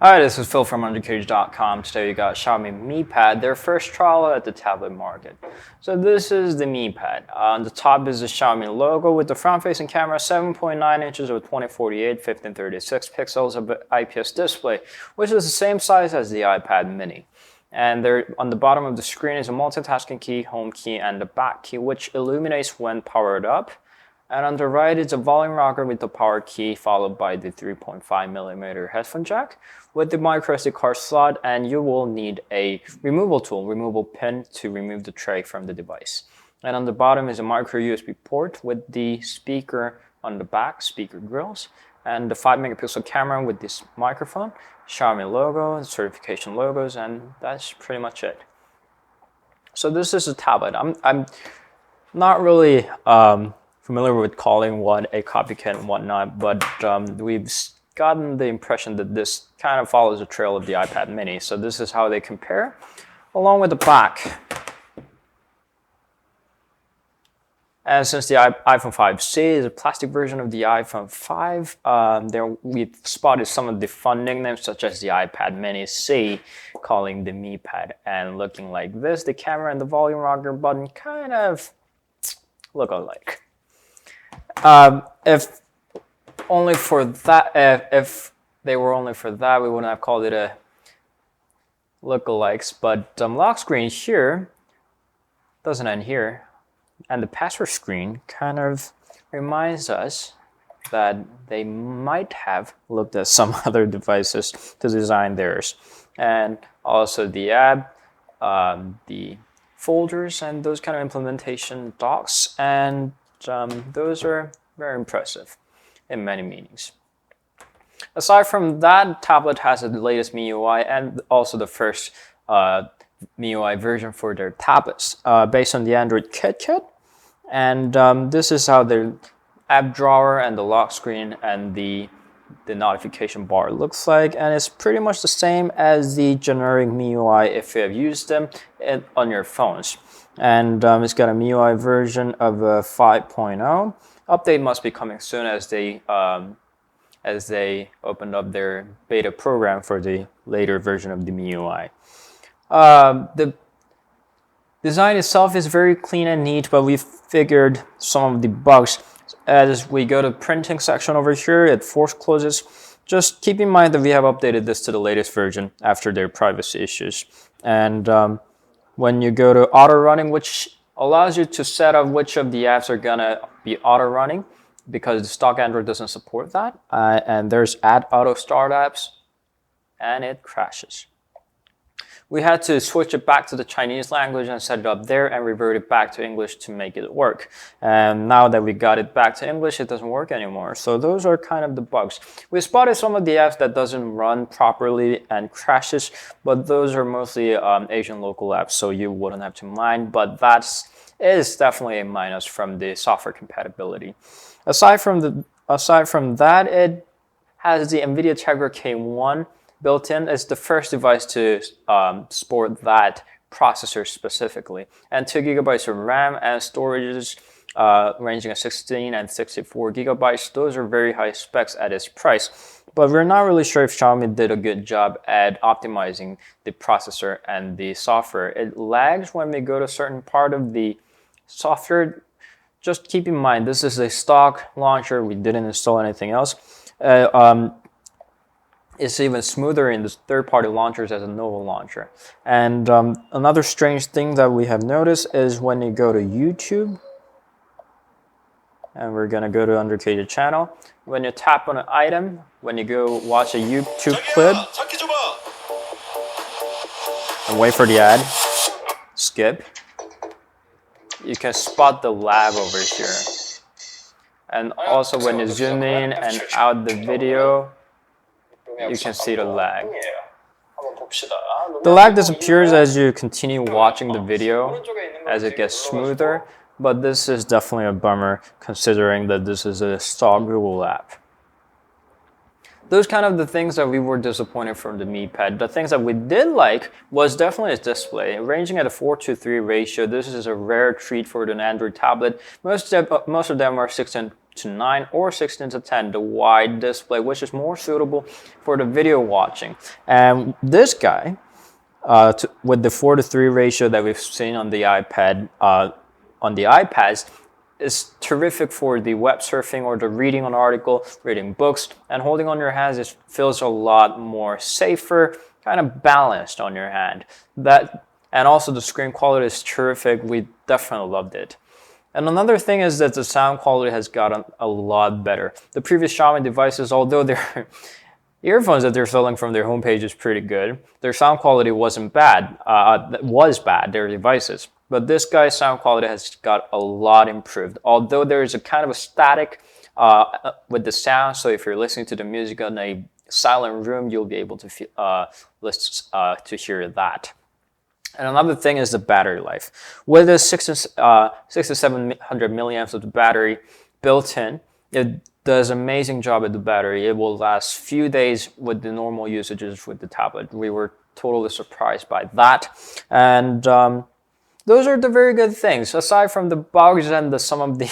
Hi, this is Phil from underKG.com. Today we got Xiaomi Mi Pad, their first trial at the tablet market. So this is the Mi Pad. On the top is the Xiaomi logo with the front-facing camera, 7.9 inches with 2048, 1536 pixels of IPS display, which is the same size as the iPad mini. And there, on the bottom of the screen is a multitasking key, home key, and the back key, which illuminates when powered up. And on the right is a volume rocker with the power key, followed by the 3.5mm headphone jack with the micro SD card slot, and you will need a removable pin to remove the tray from the device. And on the bottom is a micro USB port with the speaker on the back, speaker grills, and the 5-megapixel camera with this microphone, Xiaomi logo, certification logos, and that's pretty much it. So this is a tablet. I'm not really familiar with calling one a copycat and whatnot, but we've gotten the impression that this kind of follows the trail of the iPad mini. So this is how they compare, along with the back. And since the iPhone 5C is a plastic version of the iPhone 5, there we've spotted some of the fun nicknames, such as the iPad Mini C, calling the Mi Pad, and looking like this. The camera and the volume rocker button kind of look alike. If only for that, if they were only for that, we wouldn't have called it a lookalikes. But lock screen here doesn't end here, and the password screen kind of reminds us that they might have looked at some other devices to design theirs, and also the app, the folders, and those kind of implementation docs, and those are very impressive in many meanings. Aside from that, tablet has the latest MIUI and also the first MIUI version for their tablets, based on the Android KitKat. And this is how the app drawer and the lock screen and the notification bar looks like, and it's pretty much the same as the generic MIUI if you have used them on your phones. And it's got a MIUI version of 5.0. Update must be coming soon as they opened up their beta program for the later version of the MIUI. The design itself is very clean and neat, but we figured some of the bugs as we go to the printing section over here. It force closes. Just keep in mind that we have updated this to the latest version after their privacy issues. And when you go to auto running, which allows you to set up which of the apps are gonna be auto running, because the stock Android doesn't support that, and there's add auto start apps, and it crashes. We had to switch it back to the Chinese language and set it up there and revert it back to English to make it work. And now that we got it back to English, it doesn't work anymore. So those are kind of the bugs. We spotted some of the apps that doesn't run properly and crashes, but those are mostly Asian local apps, so you wouldn't have to mind. But that is definitely a minus from the software compatibility. Aside from that, it has the NVIDIA Tegra K1 built in. It's the first device to support that processor specifically, and 2 GB of RAM and storages ranging at 16 and 64 GB. Those are very high specs at its price, but we're not really sure if Xiaomi did a good job at optimizing the processor and the software. It lags when we go to a certain part of the software. Just keep in mind, this is a stock launcher. We didn't install anything else. It's even smoother in the third-party launchers as a Nova launcher. And another strange thing that we have noticed is when you go to YouTube, and we're gonna go to underKG channel, when you tap on an item, when you go watch a YouTube clip, and wait for the ad, skip, you can spot the lag over here. And also when you zoom in and out the video, you can see the lag. The lag disappears as you continue watching the video as it gets smoother, but this is definitely a bummer considering that this is a stock Google app. Those kind of the things that we were disappointed from the Mi Pad. The things that we did like was definitely its display. Ranging at a 4:3 ratio, this is a rare treat for an Android tablet. Most of them are 16 9 or 16:10, the wide display, which is more suitable for the video watching. And this guy, with the 4:3 ratio that we've seen on the iPad, on the iPads, is terrific for the web surfing or the reading an article, reading books, and holding on your hands, it feels a lot more safer, kind of balanced on your hand. And also the screen quality is terrific. We definitely loved it. And another thing is that the sound quality has gotten a lot better. The previous Xiaomi devices, although their earphones that they're selling from their homepage is pretty good, their sound quality wasn't bad. Their devices. But this guy's sound quality has got a lot improved. Although there is a kind of a static with the sound, so if you're listening to the music in a silent room, you'll be able to to hear that. And another thing is the battery life. With the 6 to 700 milliamps of the battery built in, it does an amazing job at the battery. It will last few days with the normal usages with the tablet. We were totally surprised by that. And those are the very good things. Aside from the bugs and some of the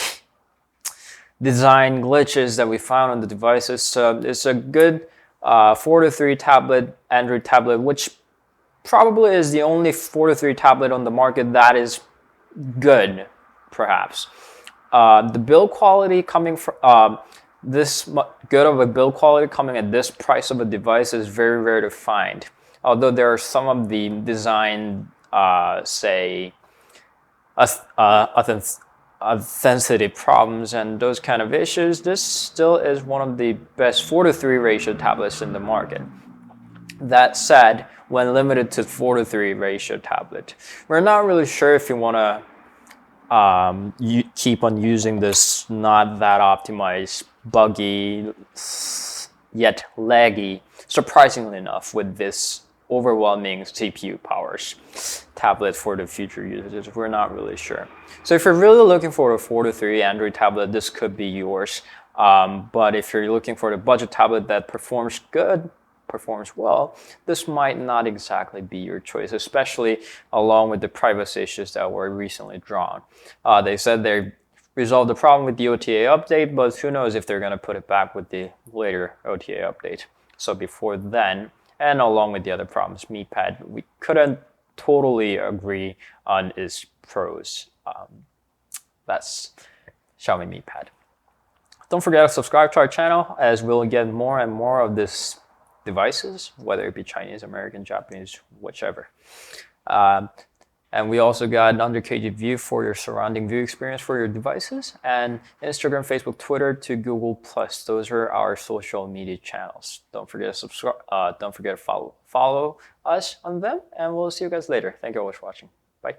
design glitches that we found on the devices, it's a good 4:3 tablet, Android tablet, which probably is the only 4:3 tablet on the market that is good, perhaps. The build quality coming from this good of a build quality coming at this price of a device is very rare to find. Although there are some of the design, say, authenticity problems and those kind of issues, this still is one of the best 4:3 ratio tablets in the market. That said, when limited to 4:3 ratio tablet, we're not really sure if you want to keep on using this not that optimized, buggy, yet laggy, surprisingly enough, with this overwhelming CPU powers tablet for the future users. We're not really sure. So if you're really looking for a 4:3 Android tablet, this could be yours. But if you're looking for the budget tablet that performs well, this might not exactly be your choice, especially along with the privacy issues that were recently drawn. They said they resolved the problem with the OTA update, but who knows if they're going to put it back with the later OTA update. So before then, and along with the other problems, Mi Pad, we couldn't totally agree on its pros. That's Xiaomi Mi Pad. Don't forget to subscribe to our channel, as we'll get more and more of this devices, whether it be Chinese, American, Japanese, whichever. And we also got an underKG view for your surrounding view experience for your devices, and Instagram, Facebook, Twitter to Google+. Those are our social media channels. Don't forget to subscribe. Don't forget to follow us on them, and we'll see you guys later. Thank you all for watching. Bye.